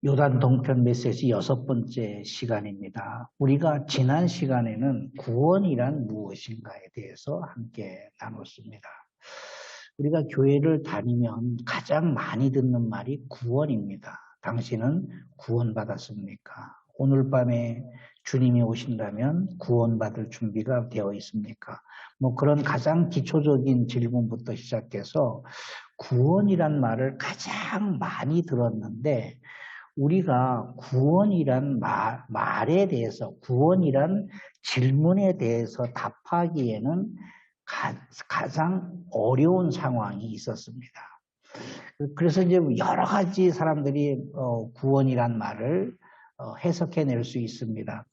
요단 동편 메시지 6번째 시간입니다. 우리가 지난 시간에는 구원이란 무엇인가에 대해서 함께 나눴습니다. 우리가 교회를 다니면 가장 많이 듣는 말이 구원입니다. 당신은 구원받았습니까? 오늘 밤에 주님이 오신다면 구원받을 준비가 되어 있습니까? 그런 가장 기초적인 질문부터 시작해서 구원이란 말을 가장 많이 들었는데 우리가 구원이란 말에 대해서, 구원이란 질문에 대해서 답하기에는 가장 어려운 상황이 있었습니다. 그래서 이제 여러 가지 사람들이 구원이란 말을 해석해낼 수 있습니다.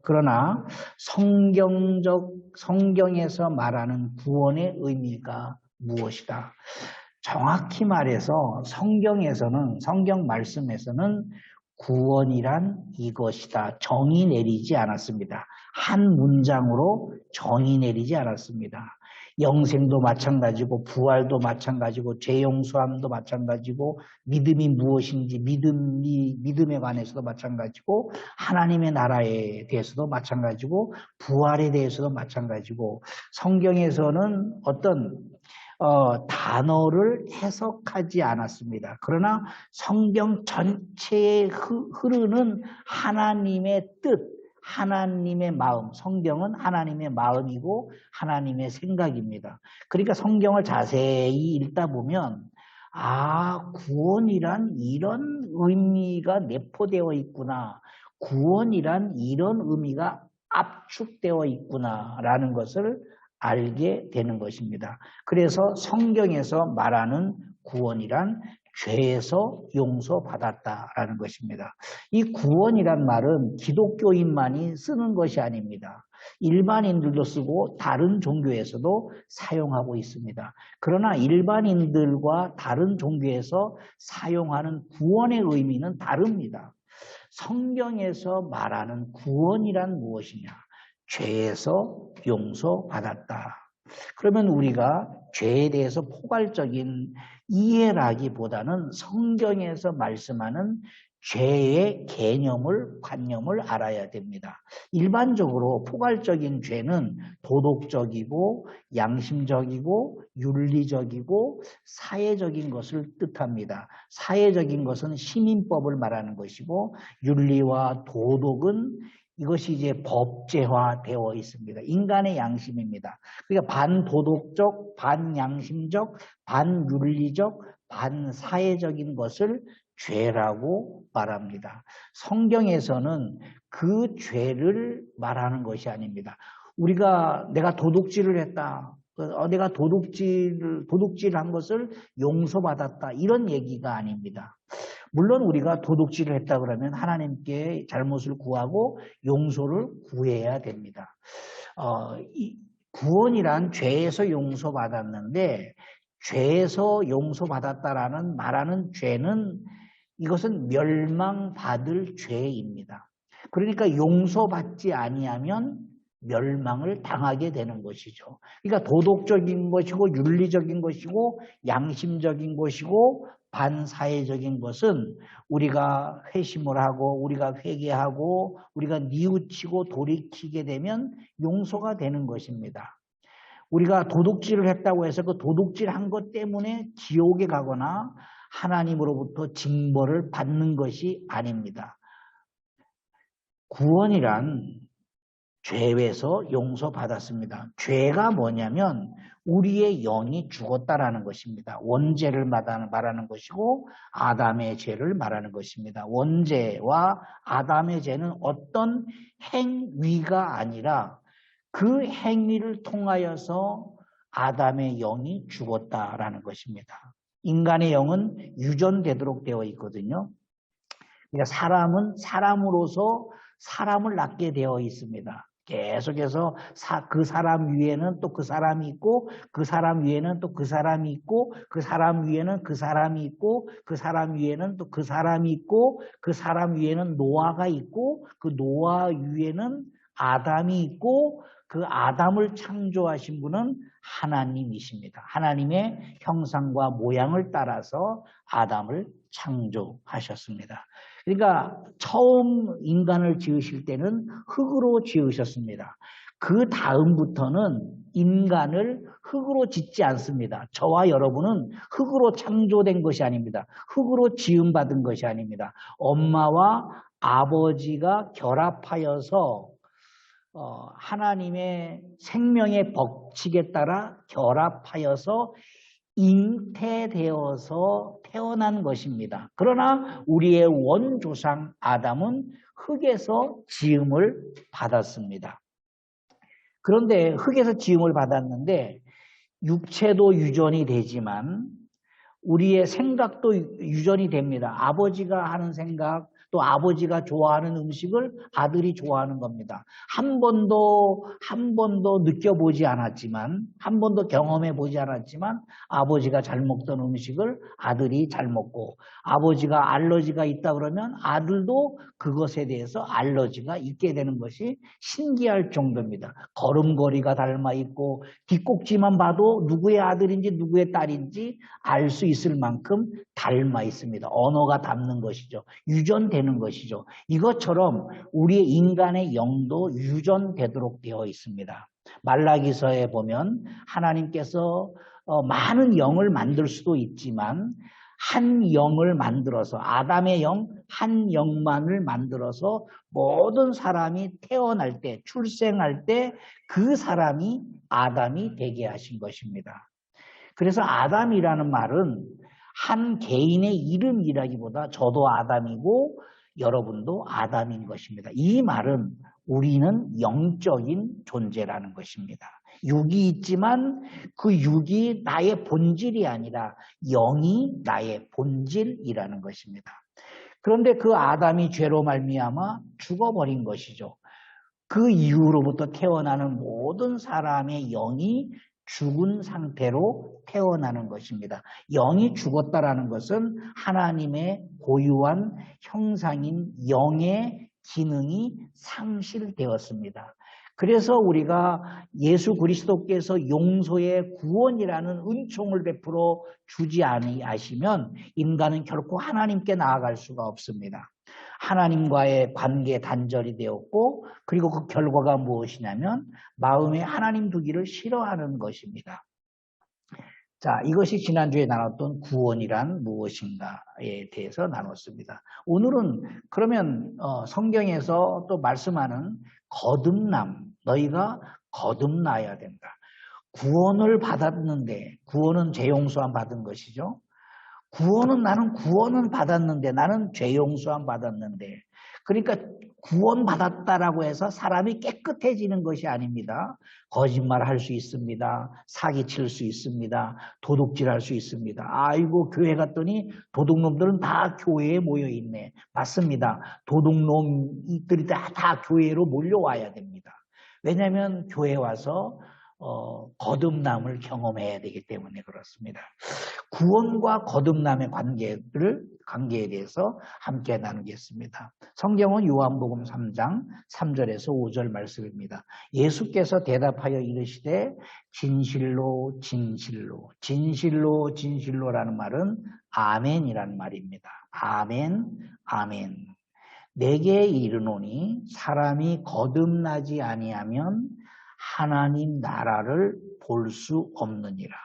그러나 성경에서 말하는 구원의 의미가 무엇이다? 정확히 말해서 성경 말씀에서는 구원이란 이것이다. 정의 내리지 않았습니다. 한 문장으로 정의 내리지 않았습니다. 영생도 마찬가지고 부활도 마찬가지고 죄 용서함도 마찬가지고 믿음이 무엇인지 믿음에 관해서도 마찬가지고 하나님의 나라에 대해서도 마찬가지고 부활에 대해서도 마찬가지고 성경에서는 어떤 단어를 해석하지 않았습니다. 그러나 성경 전체에 흐르는 하나님의 뜻, 하나님의 마음, 성경은 하나님의 마음이고 하나님의 생각입니다. 그러니까 성경을 자세히 읽다 보면 구원이란 이런 의미가 내포되어 있구나. 구원이란 이런 의미가 압축되어 있구나라는 것을 알게 되는 것입니다. 그래서 성경에서 말하는 구원이란 죄에서 용서받았다라는 것입니다. 이 구원이란 말은 기독교인만이 쓰는 것이 아닙니다. 일반인들도 쓰고 다른 종교에서도 사용하고 있습니다. 그러나 일반인들과 다른 종교에서 사용하는 구원의 의미는 다릅니다. 성경에서 말하는 구원이란 무엇이냐? 죄에서 용서받았다. 그러면 우리가 죄에 대해서 포괄적인 이해라기보다는 성경에서 말씀하는 죄의 관념을 알아야 됩니다. 일반적으로 포괄적인 죄는 도덕적이고 양심적이고 윤리적이고 사회적인 것을 뜻합니다. 사회적인 것은 시민법을 말하는 것이고 윤리와 도덕은 이것이 이제 법제화되어 있습니다. 인간의 양심입니다. 그러니까 반도덕적, 반양심적, 반윤리적, 반사회적인 것을 죄라고 말합니다. 성경에서는 그 죄를 말하는 것이 아닙니다. 내가 도둑질을 했다. 내가 도둑질한 것을 용서받았다. 이런 얘기가 아닙니다. 물론 우리가 도둑질을 했다 그러면 하나님께 잘못을 구하고 용서를 구해야 됩니다. 구원이란 죄에서 용서받았는데 죄에서 용서받았다라는 말하는 죄는 이것은 멸망받을 죄입니다. 그러니까 용서받지 아니하면 멸망을 당하게 되는 것이죠. 그러니까 도덕적인 것이고 윤리적인 것이고 양심적인 것이고 반사회적인 것은 우리가 회심을 하고 우리가 회개하고 우리가 뉘우치고 돌이키게 되면 용서가 되는 것입니다. 우리가 도둑질을 했다고 해서 그 도둑질한 것 때문에 지옥에 가거나 하나님으로부터 징벌을 받는 것이 아닙니다. 구원이란 죄에서 용서받았습니다. 죄가 뭐냐면 우리의 영이 죽었다라는 것입니다. 원죄를 말하는 것이고 아담의 죄를 말하는 것입니다. 원죄와 아담의 죄는 어떤 행위가 아니라 그 행위를 통하여서 아담의 영이 죽었다라는 것입니다. 인간의 영은 유전되도록 되어 있거든요. 그러니까 사람은 사람으로서 사람을 낳게 되어 있습니다. 계속해서 그 사람 위에는 또 그 사람이 있고 그 사람 위에는 또 그 사람이 있고 그 사람 위에는 그 사람이 있고 그 사람 위에는 또 그 사람이 있고 그 사람 위에는 노아가 있고 그 노아 위에는 아담이 있고 그 아담을 창조하신 분은 하나님이십니다. 하나님의 형상과 모양을 따라서 아담을 창조하셨습니다. 그러니까 처음 인간을 지으실 때는 흙으로 지으셨습니다. 그 다음부터는 인간을 흙으로 짓지 않습니다. 저와 여러분은 흙으로 창조된 것이 아닙니다. 흙으로 지음받은 것이 아닙니다. 엄마와 아버지가 결합하여서 하나님의 생명의 법칙에 따라 결합하여서 잉태되어서 태어난 것입니다. 그러나 우리의 원조상 아담은 흙에서 지음을 받았습니다. 그런데 흙에서 지음을 받았는데 육체도 유전이 되지만 우리의 생각도 유전이 됩니다. 아버지가 하는 생각, 또 아버지가 좋아하는 음식을 아들이 좋아하는 겁니다. 한 번도 느껴보지 않았지만, 한 번도 경험해보지 않았지만 아버지가 잘 먹던 음식을 아들이 잘 먹고, 아버지가 알러지가 있다 그러면 아들도 그것에 대해서 알러지가 있게 되는 것이 신기할 정도입니다. 걸음걸이가 닮아 있고 뒷꼭지만 봐도 누구의 아들인지 누구의 딸인지 알 수 있을 만큼 닮아 있습니다. 언어가 닮는 것이죠. 유전되는 것이죠. 이것처럼 우리의 인간의 영도 유전되도록 되어 있습니다. 말라기서에 보면 하나님께서 많은 영을 만들 수도 있지만 한 영을 만들어서 아담의 영, 한 영만을 만들어서 모든 사람이 태어날 때, 출생할 때 그 사람이 아담이 되게 하신 것입니다. 그래서 아담이라는 말은 한 개인의 이름이라기보다 저도 아담이고 여러분도 아담인 것입니다. 이 말은 우리는 영적인 존재라는 것입니다. 육이 있지만 그 육이 나의 본질이 아니라 영이 나의 본질이라는 것입니다. 그런데 그 아담이 죄로 말미암아 죽어버린 것이죠. 그 이후로부터 태어나는 모든 사람의 영이 죽은 상태로 태어나는 것입니다. 영이 죽었다라는 것은 하나님의 고유한 형상인 영의 기능이 상실되었습니다. 그래서 우리가 예수 그리스도께서 용서의 구원이라는 은총을 베풀어 주지 아니하시면 인간은 결코 하나님께 나아갈 수가 없습니다. 하나님과의 관계 단절이 되었고, 그리고 그 결과가 무엇이냐면 마음에 하나님 두기를 싫어하는 것입니다. 자, 이것이 지난주에 나눴던 구원이란 무엇인가에 대해서 나눴습니다. 오늘은 그러면 성경에서 또 말씀하는 거듭남, 너희가 거듭나야 된다. 구원을 받았는데, 구원은 죄 용서함 받은 것이죠. 나는 구원은 받았는데, 나는 죄 용서함 받았는데, 그러니까 구원 받았다라고 해서 사람이 깨끗해지는 것이 아닙니다. 거짓말할 수 있습니다. 사기칠 수 있습니다. 도둑질할 수 있습니다. 아이고, 교회 갔더니 도둑놈들은 다 교회에 모여 있네. 맞습니다. 도둑놈들이 다 교회로 몰려와야 됩니다. 왜냐하면 교회 와서 거듭남을 경험해야 되기 때문에 그렇습니다. 구원과 거듭남의 관계에 대해서 함께 나누겠습니다. 성경은 요한복음 3장 3절에서 5절 말씀입니다. 예수께서 대답하여 이르시되 진실로 진실로 진실로 진실로라는 말은 아멘이라는 말입니다. 아멘 아멘. 내게 이르노니 사람이 거듭나지 아니하면 하나님 나라를 볼 수 없느니라.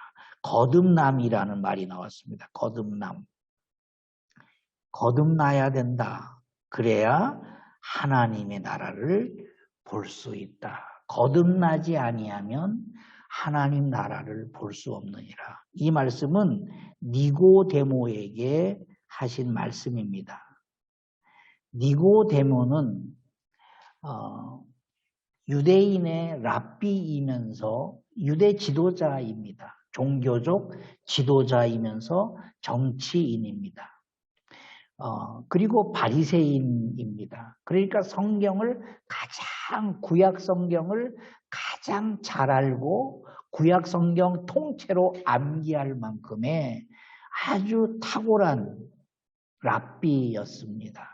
거듭남이라는 말이 나왔습니다. 거듭남. 거듭나야 된다. 그래야 하나님의 나라를 볼 수 있다. 거듭나지 아니하면 하나님 나라를 볼 수 없느니라. 이 말씀은 니고데모에게 하신 말씀입니다. 니고데모는 유대인의 랍비이면서 유대 지도자입니다. 종교적 지도자이면서 정치인입니다. 그리고 바리새인입니다. 그러니까 구약 성경을 가장 잘 알고 구약 성경 통째로 암기할 만큼의 아주 탁월한 랍비였습니다.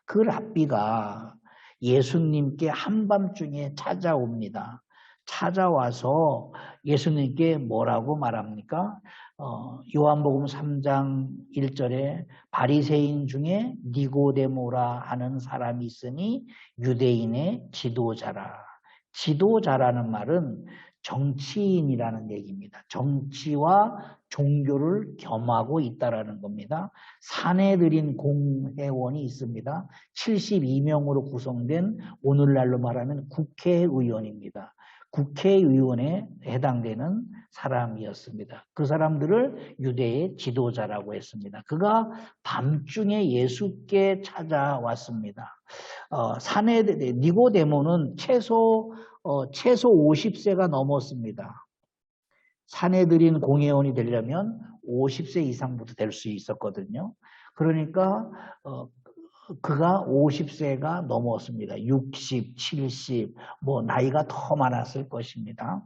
그 랍비가 예수님께 한밤중에 찾아옵니다. 찾아와서 예수님께 뭐라고 말합니까? 요한복음 3장 1절에 바리새인 중에 니고데모라 하는 사람이 있으니 유대인의 지도자라. 지도자라는 말은 정치인이라는 얘기입니다. 정치와 종교를 겸하고 있다라는 겁니다. 사내들인 공회원이 있습니다. 72명으로 구성된 오늘날로 말하면 국회의원입니다. 국회의원에 해당되는 사람이었습니다. 그 사람들을 유대의 지도자라고 했습니다. 그가 밤중에 예수께 찾아왔습니다. 니고데모는 최소 50세가 넘었습니다. 사내들인 공회원이 되려면 50세 이상부터 될 수 있었거든요. 그러니까 그가 50세가 넘었습니다. 60, 70, 나이가 더 많았을 것입니다.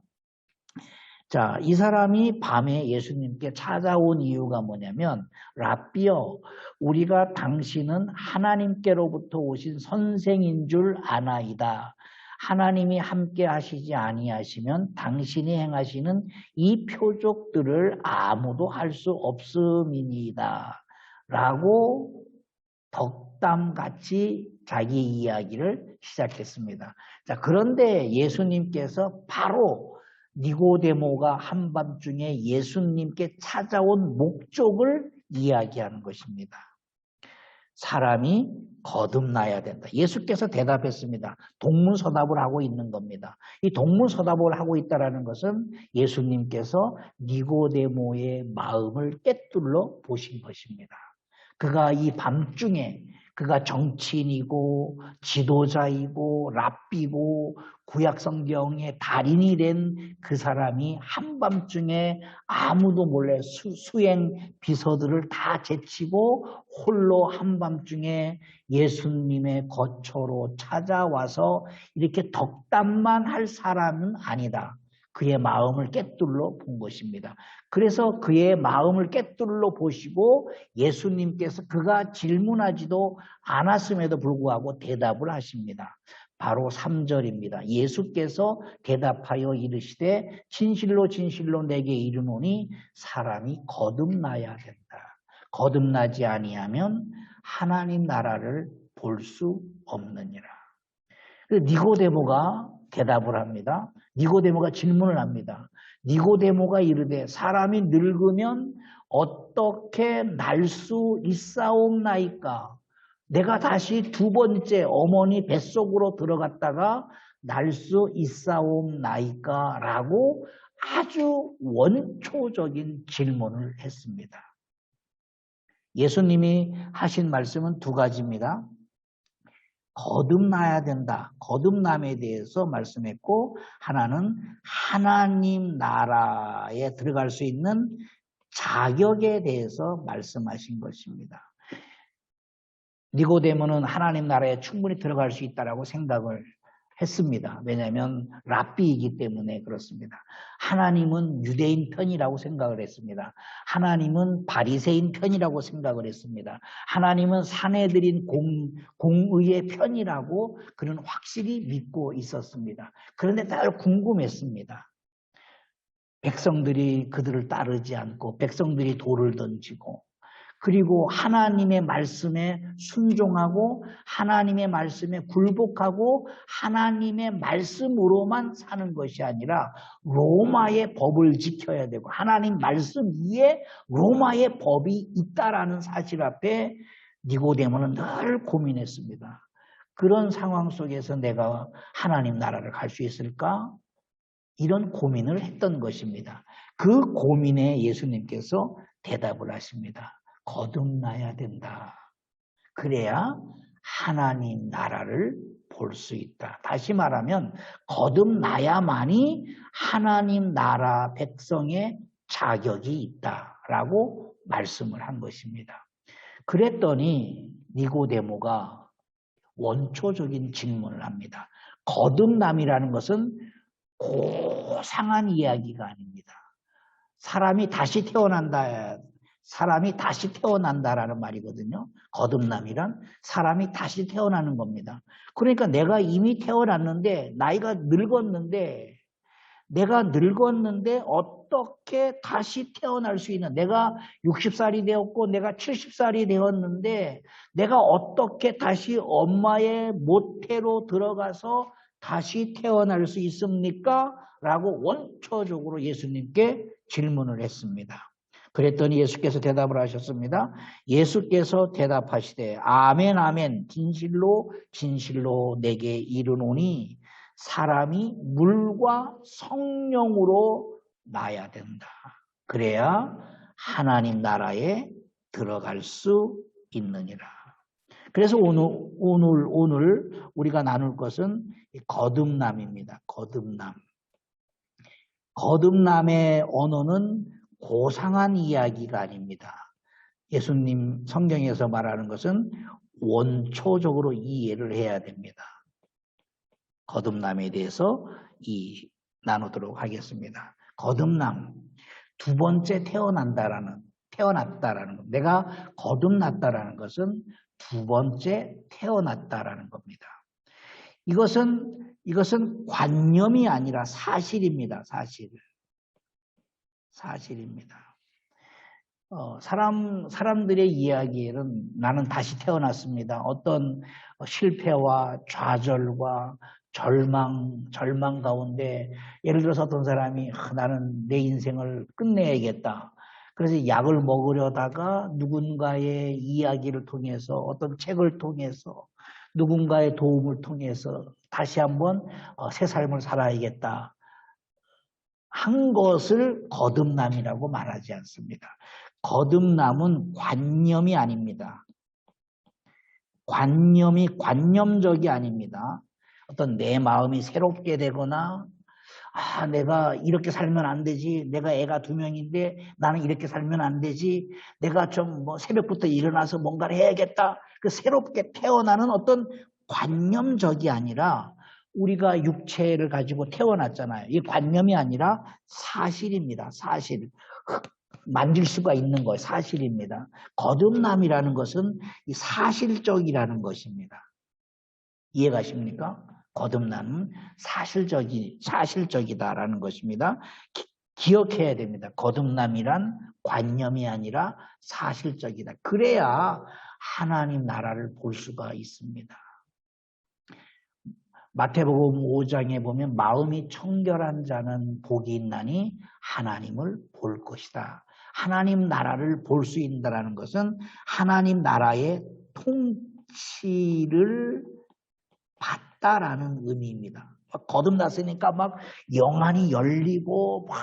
자, 이 사람이 밤에 예수님께 찾아온 이유가 뭐냐면, 랍비여, 우리가 당신은 하나님께로부터 오신 선생인 줄 아나이다. 하나님이 함께 하시지 아니하시면 당신이 행하시는 이 표적들을 아무도 할 수 없음이니이다. 라고 덕담같이 자기 이야기를 시작했습니다. 자, 그런데 예수님께서 바로 니고데모가 한밤중에 예수님께 찾아온 목적을 이야기하는 것입니다. 사람이 거듭나야 된다. 예수께서 대답했습니다. 동문서답을 하고 있는 겁니다. 이 동문서답을 하고 있다는 것은 예수님께서 니고데모의 마음을 꿰뚫러 보신 것입니다. 그가 이 밤중에 그가 정치인이고 지도자이고 랍비고 구약성경의 달인이 된 그 사람이 한밤중에 아무도 몰래 수행 비서들을 다 제치고 홀로 한밤중에 예수님의 거처로 찾아와서 이렇게 덕담만 할 사람은 아니다. 그의 마음을 꿰뚫러 본 것입니다. 그래서 그의 마음을 꿰뚫러 보시고 예수님께서 그가 질문하지도 않았음에도 불구하고 대답을 하십니다. 바로 3절입니다. 예수께서 대답하여 이르시되 진실로 진실로 내게 이르노니 사람이 거듭나야 된다. 거듭나지 아니하면 하나님 나라를 볼 수 없느니라. 니고데모가 대답을 합니다. 니고데모가 질문을 합니다. 니고데모가 이르되 사람이 늙으면 어떻게 날 수 있사옵나이까? 내가 다시 두 번째 어머니 뱃속으로 들어갔다가 날 수 있사옵나이까? 라고 아주 원초적인 질문을 했습니다. 예수님이 하신 말씀은 두 가지입니다. 거듭나야 된다. 거듭남에 대해서 말씀했고, 하나는 하나님 나라에 들어갈 수 있는 자격에 대해서 말씀하신 것입니다. 니고데모는 하나님 나라에 충분히 들어갈 수 있다고 생각을 했습니다. 왜냐하면 랍비이기 때문에 그렇습니다. 하나님은 유대인 편이라고 생각을 했습니다. 하나님은 바리새인 편이라고 생각을 했습니다. 하나님은 사내들인 공의의 편이라고 그는 확실히 믿고 있었습니다. 그런데 늘 궁금했습니다. 백성들이 그들을 따르지 않고 백성들이 돌을 던지고 그리고 하나님의 말씀에 순종하고 하나님의 말씀에 굴복하고 하나님의 말씀으로만 사는 것이 아니라 로마의 법을 지켜야 되고 하나님 말씀 위에 로마의 법이 있다라는 사실 앞에 니고데모는 늘 고민했습니다. 그런 상황 속에서 내가 하나님 나라를 갈 수 있을까? 이런 고민을 했던 것입니다. 그 고민에 예수님께서 대답을 하십니다. 거듭나야 된다. 그래야 하나님 나라를 볼 수 있다. 다시 말하면 거듭나야만이 하나님 나라 백성의 자격이 있다라고 말씀을 한 것입니다. 그랬더니 니고데모가 원초적인 질문을 합니다. 거듭남이라는 것은 고상한 이야기가 아닙니다. 사람이 다시 태어난다라는 말이거든요. 거듭남이란 사람이 다시 태어나는 겁니다. 그러니까 내가 이미 태어났는데 나이가 늙었는데 내가 늙었는데 어떻게 다시 태어날 수 있는, 내가 60살이 되었고 내가 70살이 되었는데 내가 어떻게 다시 엄마의 모태로 들어가서 다시 태어날 수 있습니까? 라고 원초적으로 예수님께 질문을 했습니다. 그랬더니 예수께서 대답을 하셨습니다. 예수께서 대답하시되 아멘 아멘 진실로 진실로 내게 이르노니 사람이 물과 성령으로 나야 된다. 그래야 하나님 나라에 들어갈 수 있느니라. 그래서 오늘 우리가 나눌 것은 거듭남입니다. 거듭남. 거듭남의 언어는 고상한 이야기가 아닙니다. 예수님 성경에서 말하는 것은 원초적으로 이해를 해야 됩니다. 거듭남에 대해서 나누도록 하겠습니다. 거듭남, 두 번째 태어났다라는 것. 내가 거듭났다라는 것은 두 번째 태어났다라는 겁니다. 이것은 관념이 아니라 사실입니다. 사실입니다. 사람들의 이야기에는 나는 다시 태어났습니다. 어떤 실패와 좌절과 절망 가운데 예를 들어서 어떤 사람이 나는 내 인생을 끝내야겠다. 그래서 약을 먹으려다가 누군가의 이야기를 통해서 어떤 책을 통해서 누군가의 도움을 통해서 다시 한번 새 삶을 살아야겠다 한 것을 거듭남이라고 말하지 않습니다. 거듭남은 관념이 아닙니다. 관념적이 아닙니다. 어떤 내 마음이 새롭게 되거나 내가 이렇게 살면 안 되지. 내가 애가 2명인데 나는 이렇게 살면 안 되지. 내가 좀 새벽부터 일어나서 뭔가를 해야겠다. 그 새롭게 태어나는 어떤 관념적이 아니라 우리가 육체를 가지고 태어났잖아요. 이 관념이 아니라 사실입니다. 사실. 만질 수가 있는 거예요. 사실입니다. 거듭남이라는 것은 이 사실적이라는 것입니다. 이해가십니까? 거듭남은 사실적이다라는 것입니다. 기억해야 됩니다. 거듭남이란 관념이 아니라 사실적이다. 그래야 하나님 나라를 볼 수가 있습니다. 마태복음 5장에 보면 마음이 청결한 자는 복이 있나니 하나님을 볼 것이다. 하나님 나라를 볼 수 있다는 것은 하나님 나라의 통치를 받다라는 의미입니다. 거듭났으니까 막 영안이 열리고 막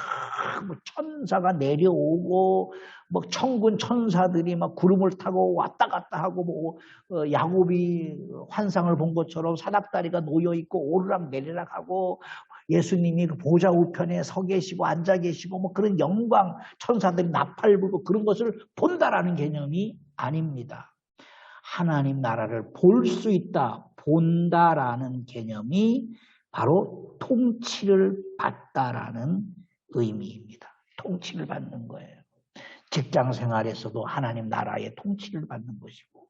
천사가 내려오고 뭐 천군 천사들이 막 구름을 타고 왔다 갔다 하고 야곱이 환상을 본 것처럼 사닥다리가 놓여 있고 오르락 내리락 하고 예수님이 그 보좌 우편에 서 계시고 앉아 계시고 뭐 그런 영광 천사들이 나팔 불고 그런 것을 본다라는 개념이 아닙니다. 하나님 나라를 볼 수 있다, 본다라는 개념이 바로 통치를 받다라는 의미입니다. 통치를 받는 거예요. 직장 생활에서도 하나님 나라의 통치를 받는 것이고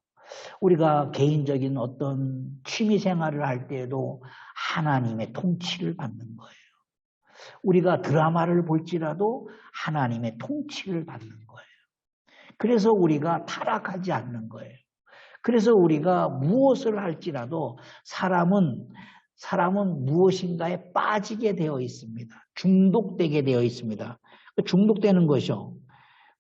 우리가 개인적인 어떤 취미 생활을 할 때에도 하나님의 통치를 받는 거예요. 우리가 드라마를 볼지라도 하나님의 통치를 받는 거예요. 그래서 우리가 타락하지 않는 거예요. 그래서 우리가 무엇을 할지라도 사람은 무엇인가에 빠지게 되어 있습니다. 중독되게 되어 있습니다. 중독되는 것이요.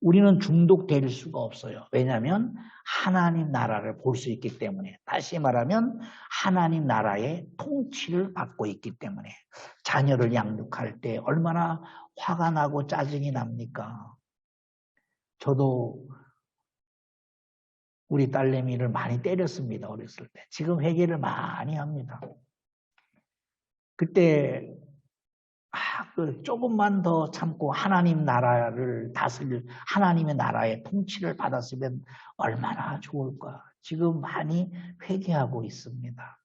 우리는 중독될 수가 없어요. 왜냐하면 하나님 나라를 볼 수 있기 때문에. 다시 말하면 하나님 나라의 통치를 받고 있기 때문에. 자녀를 양육할 때 얼마나 화가 나고 짜증이 납니까? 저도 우리 딸내미를 많이 때렸습니다. 어렸을 때. 지금 회개를 많이 합니다. 그때 조금만 더 참고 하나님 나라를 다스릴 하나님의 나라의 통치를 받았으면 얼마나 좋을까. 지금 많이 회개하고 있습니다.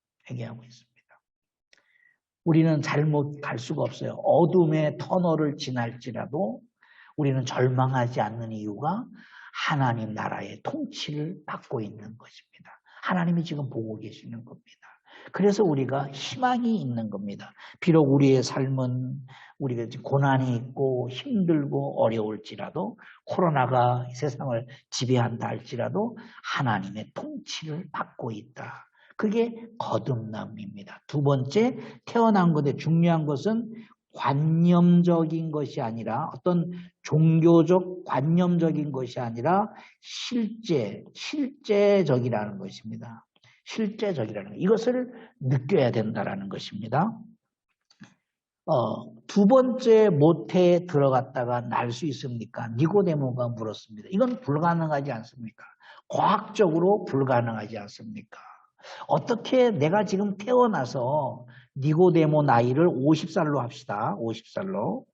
우리는 잘못 갈 수가 없어요. 어둠의 터널을 지날지라도 우리는 절망하지 않는 이유가 하나님 나라의 통치를 받고 있는 것입니다. 하나님이 지금 보고 계시는 겁니다. 그래서 우리가 희망이 있는 겁니다. 비록 우리의 삶은 우리가 고난이 있고 힘들고 어려울지라도 코로나가 세상을 지배한다 할지라도 하나님의 통치를 받고 있다. 그게 거듭남입니다. 두 번째, 태어난 것에 중요한 것은 관념적인 것이 아니라 어떤 종교적 관념적인 것이 아니라 실제적이라는 것입니다. 실제적이라는 것. 이것을 느껴야 된다는 것입니다. 두 번째 모태에 들어갔다가 날 수 있습니까? 니고데모가 물었습니다. 이건 불가능하지 않습니까? 과학적으로 불가능하지 않습니까? 어떻게 내가 지금 태어나서 니고데모 나이를 50살로 합시다. 50살로.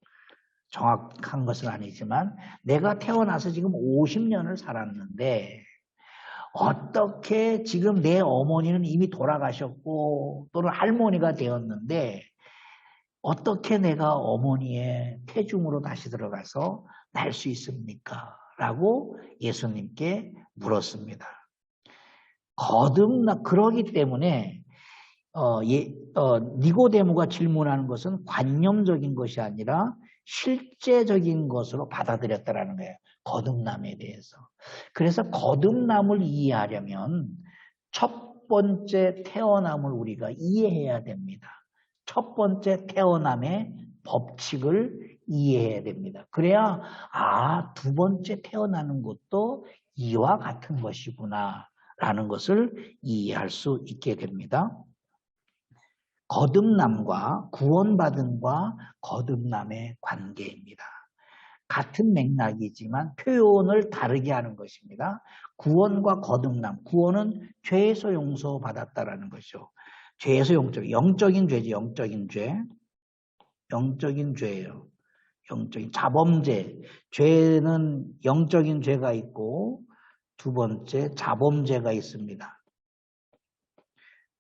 정확한 것은 아니지만 내가 태어나서 지금 50년을 살았는데 어떻게 지금 내 어머니는 이미 돌아가셨고 또는 할머니가 되었는데 어떻게 내가 어머니의 태중으로 다시 들어가서 날 수 있습니까? 라고 예수님께 물었습니다. 그러기 때문에 니고데모가 질문하는 것은 관념적인 것이 아니라 실제적인 것으로 받아들였다라는 거예요. 거듭남에 대해서. 그래서 거듭남을 이해하려면 첫 번째 태어남을 우리가 이해해야 됩니다. 첫 번째 태어남의 법칙을 이해해야 됩니다. 그래야 두 번째 태어나는 것도 이와 같은 것이구나 라는 것을 이해할 수 있게 됩니다. 거듭남과 구원받음과 거듭남의 관계입니다. 같은 맥락이지만 표현을 다르게 하는 것입니다. 구원과 거듭남. 구원은 죄에서 용서받았다라는 것이죠. 죄에서 영적인 죄지, 영적인 죄. 영적인 죄예요. 영적인 자범죄. 죄는 영적인 죄가 있고 두 번째 자범죄가 있습니다.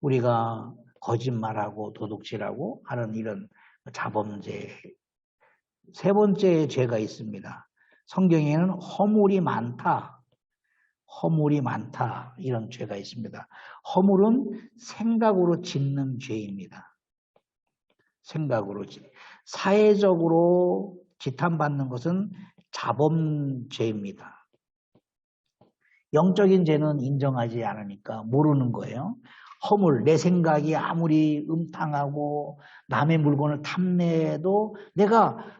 우리가 거짓말하고 도둑질하고 하는 이런 자범죄. 세 번째 죄가 있습니다. 성경에는 허물이 많다. 허물이 많다. 이런 죄가 있습니다. 허물은 생각으로 짓는 죄입니다. 생각으로. 사회적으로 지탄받는 것은 자범죄입니다. 영적인 죄는 인정하지 않으니까 모르는 거예요. 허물, 내 생각이 아무리 음탕하고 남의 물건을 탐내도 내가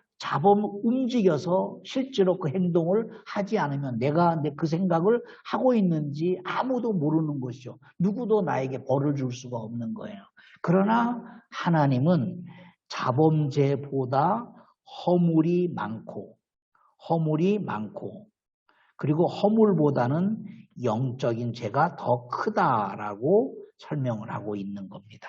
움직여서 실제로 그 행동을 하지 않으면 내가 그 생각을 하고 있는지 아무도 모르는 것이죠. 누구도 나에게 벌을 줄 수가 없는 거예요. 그러나 하나님은 자범죄보다 허물이 많고 그리고 허물보다는 영적인 죄가 더 크다라고 설명을 하고 있는 겁니다.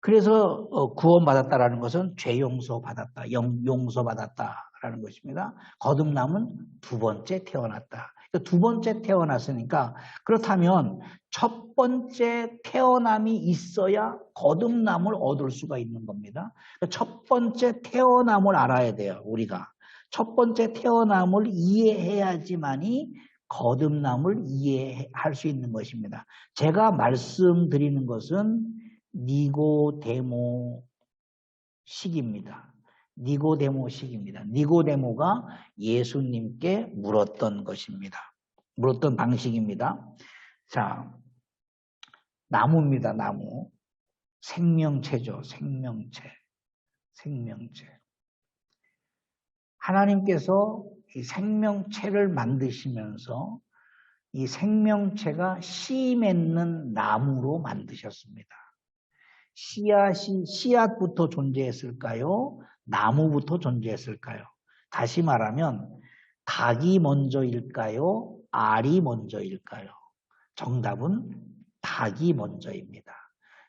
그래서 구원받았다라는 것은 죄 용서받았다, 용서받았다라는 것입니다. 거듭남은 두 번째 태어났다. 두 번째 태어났으니까 그렇다면 첫 번째 태어남이 있어야 거듭남을 얻을 수가 있는 겁니다. 첫 번째 태어남을 알아야 돼요. 우리가. 첫 번째 태어남을 이해해야지만이 거듭남을 이해할 수 있는 것입니다. 제가 말씀드리는 것은 니고데모식입니다. 니고데모가 예수님께 물었던 것입니다. 물었던 방식입니다. 자, 나무입니다. 나무. 생명체죠. 생명체. 하나님께서 이 생명체를 만드시면서 이 생명체가 씨 맺는 나무로 만드셨습니다. 씨앗부터 존재했을까요? 나무부터 존재했을까요? 다시 말하면 닭이 먼저일까요? 알이 먼저일까요? 정답은 닭이 먼저입니다.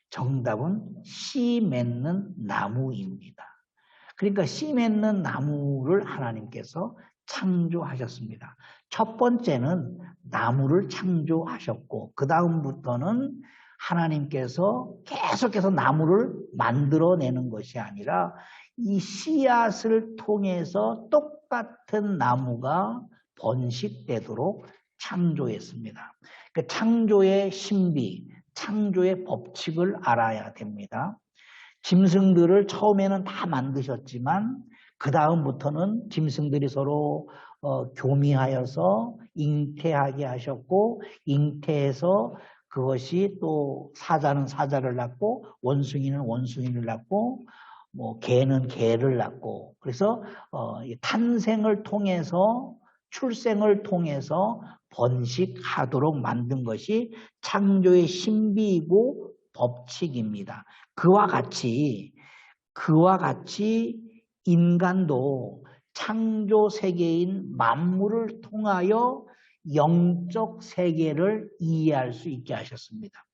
정답은 씨 맺는 나무입니다. 그러니까 씨 맺는 나무를 하나님께서 창조하셨습니다. 첫 번째는 나무를 창조하셨고 그 다음부터는 하나님께서 계속해서 나무를 만들어내는 것이 아니라 이 씨앗을 통해서 똑같은 나무가 번식되도록 창조했습니다. 그 창조의 신비, 창조의 법칙을 알아야 됩니다. 짐승들을 처음에는 다 만드셨지만 그 다음부터는 짐승들이 서로 교미하여서 잉태하게 하셨고, 잉태해서 그것이 또 사자는 사자를 낳고 원숭이는 원숭이를 낳고 뭐 개는 개를 낳고, 그래서 탄생을 통해서 출생을 통해서 번식하도록 만든 것이 창조의 신비이고 법칙입니다. 그와 같이 인간도 창조 세계인 만물을 통하여 영적 세계를 이해할 수 있게 하셨습니다.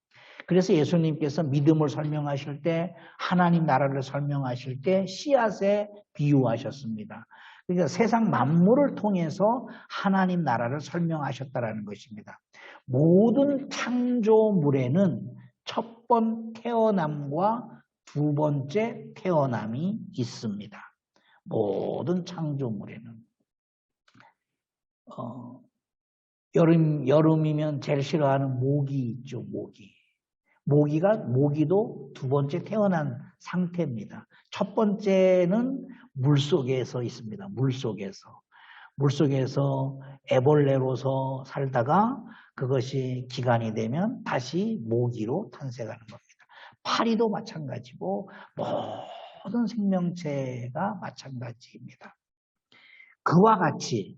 그래서 예수님께서 믿음을 설명하실 때, 하나님 나라를 설명하실 때 씨앗에 비유하셨습니다. 그러니까 세상 만물을 통해서 하나님 나라를 설명하셨다는 것입니다. 모든 창조물에는 첫 번 태어남과 두 번째 태어남이 있습니다. 모든 창조물에는. 여름이면 제일 싫어하는 모기 있죠, 모기. 모기도 두 번째 태어난 상태입니다. 첫 번째는 물속에서 있습니다. 물속에서 애벌레로서 살다가 그것이 기간이 되면 다시 모기로 탄생하는 겁니다. 파리도 마찬가지고 모든 생명체가 마찬가지입니다. 그와 같이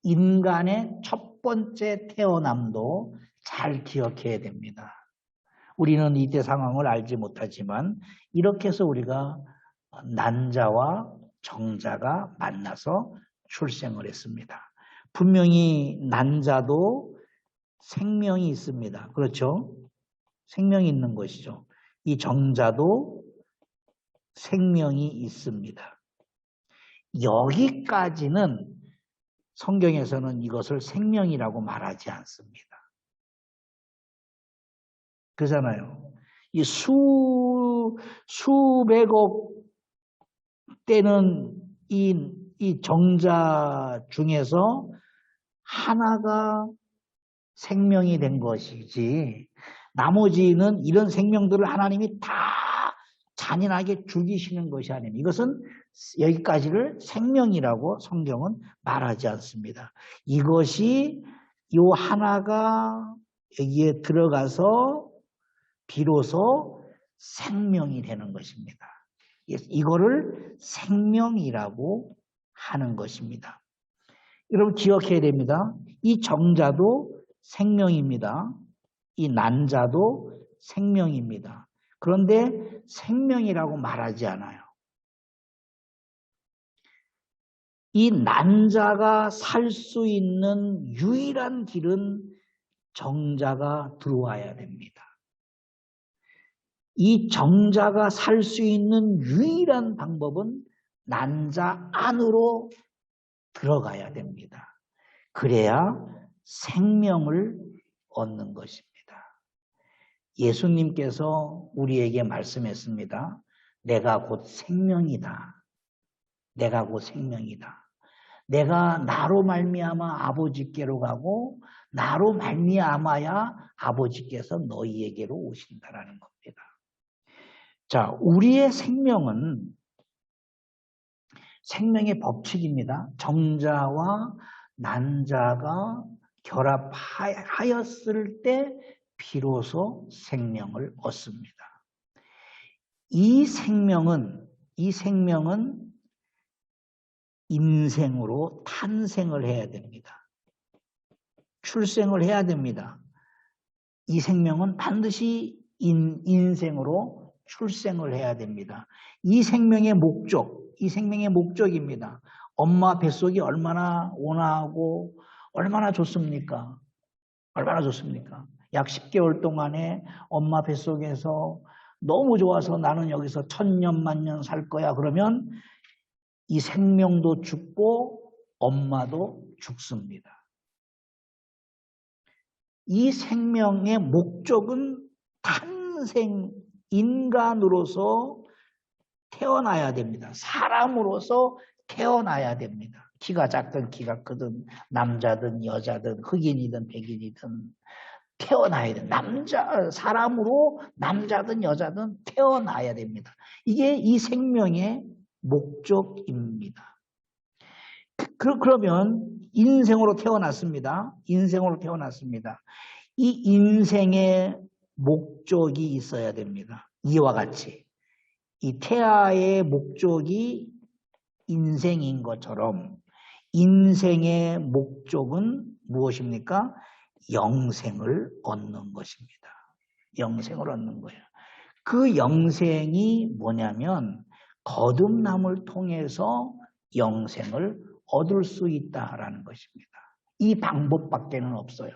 인간의 첫 번째 태어남도 잘 기억해야 됩니다. 우리는 이때 상황을 알지 못하지만 이렇게 해서 우리가 난자와 정자가 만나서 출생을 했습니다. 분명히 난자도 생명이 있습니다. 그렇죠? 생명이 있는 것이죠. 이 정자도 생명이 있습니다. 여기까지는 성경에서는 이것을 생명이라고 말하지 않습니다. 그렇잖아요. 이 수백억 되는 이 정자 중에서 하나가 생명이 된 것이지, 나머지는 이런 생명들을 하나님이 다 잔인하게 죽이시는 것이 아닙니다. 이것은 여기까지를 생명이라고 성경은 말하지 않습니다. 이것이 요 하나가 여기에 들어가서 비로소 생명이 되는 것입니다. 이거를 생명이라고 하는 것입니다. 여러분 기억해야 됩니다. 이 정자도 생명입니다. 이 난자도 생명입니다. 그런데 생명이라고 말하지 않아요. 이 난자가 살 수 있는 유일한 길은 정자가 들어와야 됩니다. 이 정자가 살 수 있는 유일한 방법은 난자 안으로 들어가야 됩니다. 그래야 생명을 얻는 것입니다. 예수님께서 우리에게 말씀했습니다. 내가 곧 생명이다. 내가 곧 생명이다. 내가 나로 말미암아 아버지께로 가고 나로 말미암아야 아버지께서 너희에게로 오신다라는 겁니다. 자, 우리의 생명은 생명의 법칙입니다. 정자와 난자가 결합하였을 때 비로소 생명을 얻습니다. 이 생명은 인생으로 탄생을 해야 됩니다. 출생을 해야 됩니다. 이 생명은 반드시 인생으로 출생을 해야 됩니다. 이 생명의 목적입니다. 엄마 뱃속이 얼마나 온화하고 얼마나 좋습니까? 얼마나 좋습니까? 약 10개월 동안에 엄마 뱃속에서 너무 좋아서 나는 여기서 1000년 만년 살 거야. 그러면 이 생명도 죽고 엄마도 죽습니다. 이 생명의 목적은 탄생, 인간으로서 태어나야 됩니다. 사람으로서 태어나야 됩니다. 키가 작든 키가 크든 남자든 여자든 흑인이든 백인이든 태어나야 돼. 사람으로 남자든 여자든 태어나야 됩니다. 이게 이 생명의 목적입니다. 그러면 인생으로 태어났습니다. 인생으로 태어났습니다. 이 인생의 목적이 있어야 됩니다. 이와 같이. 이 태아의 목적이 인생인 것처럼 인생의 목적은 무엇입니까? 영생을 얻는 것입니다. 영생을 얻는 거예요. 그 영생이 뭐냐면 거듭남을 통해서 영생을 얻을 수 있다라는 것입니다. 이 방법밖에는 없어요.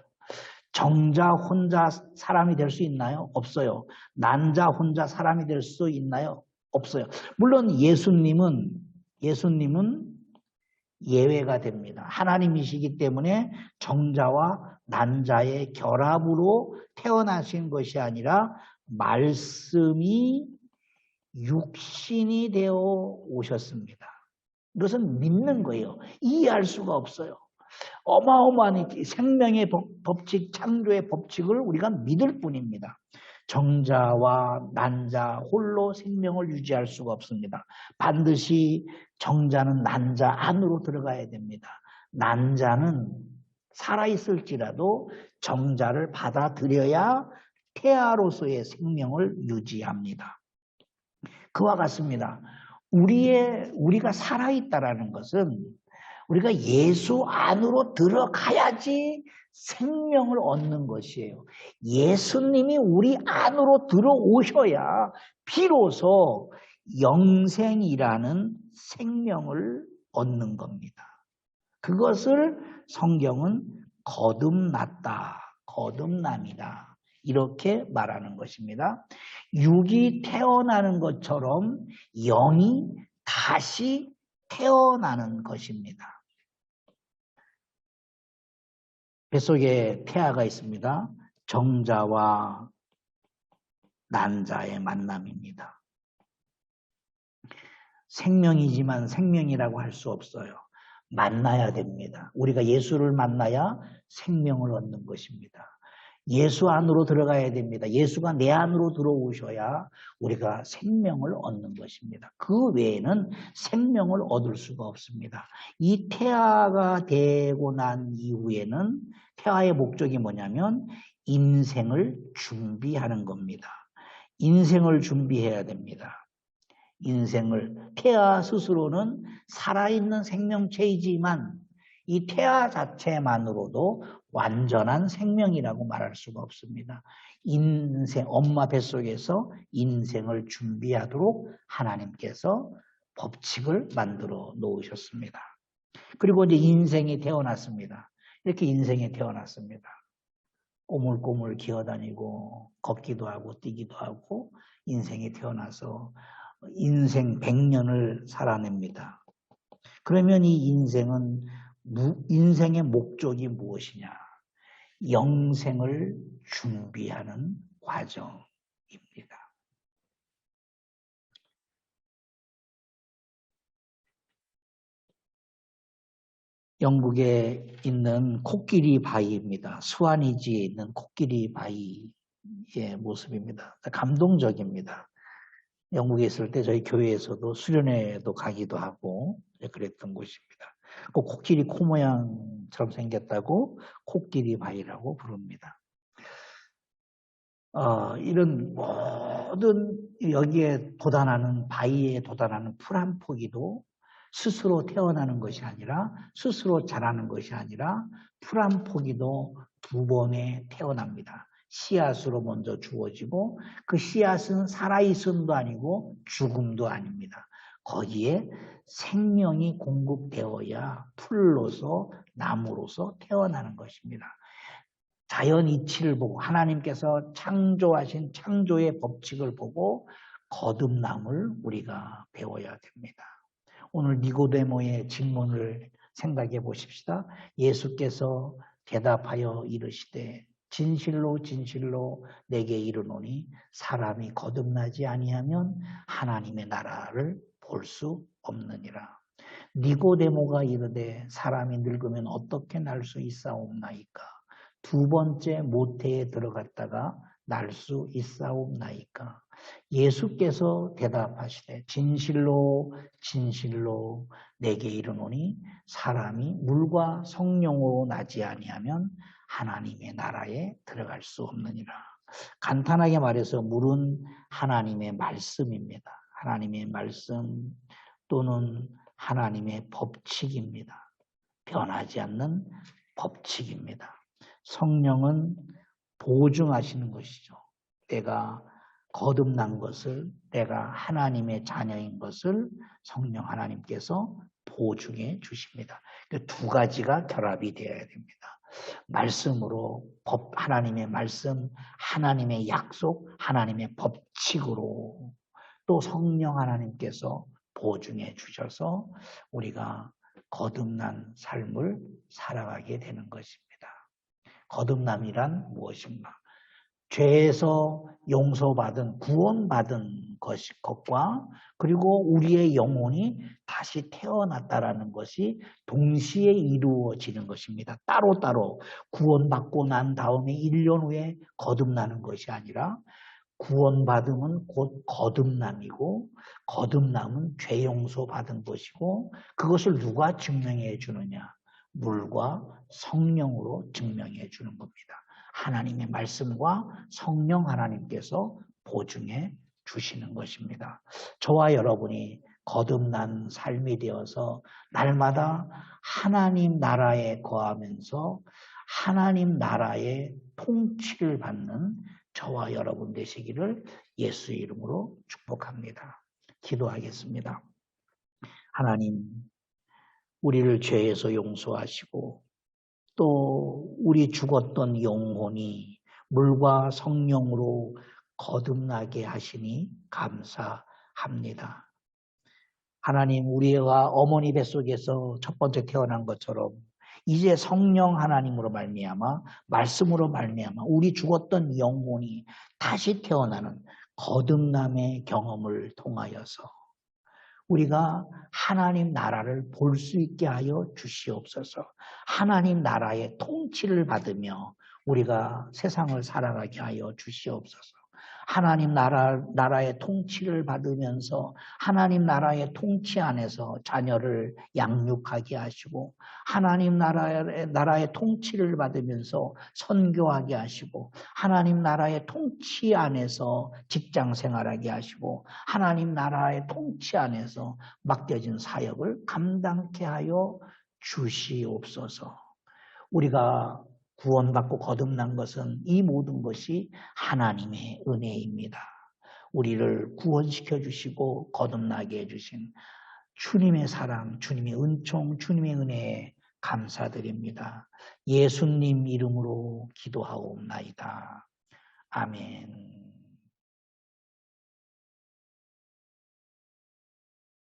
정자 혼자 사람이 될 수 있나요? 없어요. 난자 혼자 사람이 될 수 있나요? 없어요. 물론 예수님은 예외가 됩니다. 하나님이시기 때문에 정자와 난자의 결합으로 태어나신 것이 아니라 말씀이 육신이 되어 오셨습니다. 이것은 믿는 거예요. 이해할 수가 없어요. 어마어마한 생명의 법칙, 창조의 법칙을 우리가 믿을 뿐입니다. 정자와 난자 홀로 생명을 유지할 수가 없습니다. 반드시 정자는 난자 안으로 들어가야 됩니다. 난자는 살아있을지라도 정자를 받아들여야 태아로서의 생명을 유지합니다. 그와 같습니다. 우리가 살아있다라는 것은 우리가 예수 안으로 들어가야지 생명을 얻는 것이에요. 예수님이 우리 안으로 들어오셔야 비로소 영생이라는 생명을 얻는 겁니다. 그것을 성경은 거듭났다, 거듭남이다 이렇게 말하는 것입니다. 육이 태어나는 것처럼 영이 다시 태어나는 것입니다. 뱃속에 태아가 있습니다. 정자와 난자의 만남입니다. 생명이지만 생명이라고 할 수 없어요. 만나야 됩니다. 우리가 예수를 만나야 생명을 얻는 것입니다. 예수 안으로 들어가야 됩니다. 예수가 내 안으로 들어오셔야 우리가 생명을 얻는 것입니다. 그 외에는 생명을 얻을 수가 없습니다. 이 태아가 되고 난 이후에는 태아의 목적이 뭐냐면 인생을 준비하는 겁니다. 인생을 준비해야 됩니다. 태아 스스로는 살아있는 생명체이지만 이 태아 자체만으로도 완전한 생명이라고 말할 수가 없습니다. 엄마 뱃속에서 인생을 준비하도록 하나님께서 법칙을 만들어 놓으셨습니다. 그리고 이제 인생이 태어났습니다. 이렇게 인생이 태어났습니다. 꼬물꼬물 기어다니고 걷기도 하고 뛰기도 하고 인생이 태어나서 인생 100년을 살아냅니다. 그러면 이 인생의 목적이 무엇이냐? 영생을 준비하는 과정입니다. 영국에 있는 코끼리 바위입니다. 스와니지에 있는 코끼리 바위의 모습입니다. 감동적입니다. 영국에 있을 때 저희 교회에서도 수련회도 가기도 하고 그랬던 곳입니다. 그 코끼리 코 모양처럼 생겼다고 코끼리 바위라고 부릅니다. 이런 모든 여기에 바위에 돋아나는 풀 한 포기도 스스로 태어나는 것이 아니라 스스로 자라는 것이 아니라 풀 한 포기도 두 번에 태어납니다. 씨앗으로 먼저 주어지고 그 씨앗은 살아있음도 아니고 죽음도 아닙니다. 거기에 생명이 공급되어야 풀로서 나무로서 태어나는 것입니다. 자연 이치를 보고 하나님께서 창조하신 창조의 법칙을 보고 거듭남을 우리가 배워야 됩니다. 오늘 니고데모의 질문을 생각해 보십시다. 예수께서 대답하여 이르시되 진실로 진실로 내게 이르노니 사람이 거듭나지 아니하면 하나님의 나라를 볼 수 없느니라. 니고데모가 이르되 사람이 늙으면 어떻게 날 수 있사옵나이까? 두 번째 모태에 들어갔다가 날 수 있사옵나이까? 예수께서 대답하시되 진실로 진실로 내게 이르노니 사람이 물과 성령으로 나지 아니하면 하나님의 나라에 들어갈 수 없느니라. 간단하게 말해서 물은 하나님의 말씀입니다. 하나님의 말씀 또는 하나님의 법칙입니다. 변하지 않는 법칙입니다. 성령은 보증하시는 것이죠. 내가 거듭난 것을, 내가 하나님의 자녀인 것을 성령 하나님께서 보증해 주십니다. 두 가지가 결합이 되어야 됩니다. 말씀으로, 하나님의 말씀, 하나님의 약속, 하나님의 법칙으로 또 성령 하나님께서 보증해 주셔서 우리가 거듭난 삶을 살아가게 되는 것입니다. 거듭남이란 무엇인가? 죄에서 용서받은, 구원받은 것과 그리고 우리의 영혼이 다시 태어났다라는 것이 동시에 이루어지는 것입니다. 따로따로 구원받고 난 다음에 1년 후에 거듭나는 것이 아니라 구원받음은 곧 거듭남이고 거듭남은 죄 용서받은 것이고 그것을 누가 증명해 주느냐? 물과 성령으로 증명해 주는 겁니다. 하나님의 말씀과 성령 하나님께서 보증해 주시는 것입니다. 저와 여러분이 거듭난 삶이 되어서 날마다 하나님 나라에 거하면서 하나님 나라의 통치를 받는 저와 여러분 되시기를 예수 이름으로 축복합니다. 기도하겠습니다. 하나님, 우리를 죄에서 용서하시고 또 우리 죽었던 영혼이 물과 성령으로 거듭나게 하시니 감사합니다. 하나님, 우리가 어머니 뱃속에서 첫 번째 태어난 것처럼 이제 성령 하나님으로 말미암아 말씀으로 말미암아 우리 죽었던 영혼이 다시 태어나는 거듭남의 경험을 통하여서 우리가 하나님 나라를 볼 수 있게 하여 주시옵소서. 하나님 나라의 통치를 받으며 우리가 세상을 살아가게 하여 주시옵소서. 하나님 나라의 통치를 받으면서 하나님 나라의 통치 안에서 자녀를 양육하게 하시고 하나님 나라의 통치를 받으면서 선교하게 하시고 하나님 나라의 통치 안에서 직장 생활하게 하시고 하나님 나라의 통치 안에서 맡겨진 사역을 감당케 하여 주시옵소서. 우리가 구원받고 거듭난 것은 이 모든 것이 하나님의 은혜입니다. 우리를 구원시켜 주시고 거듭나게 해주신 주님의 사랑, 주님의 은총, 주님의 은혜에 감사드립니다. 예수님 이름으로 기도하옵나이다. 아멘.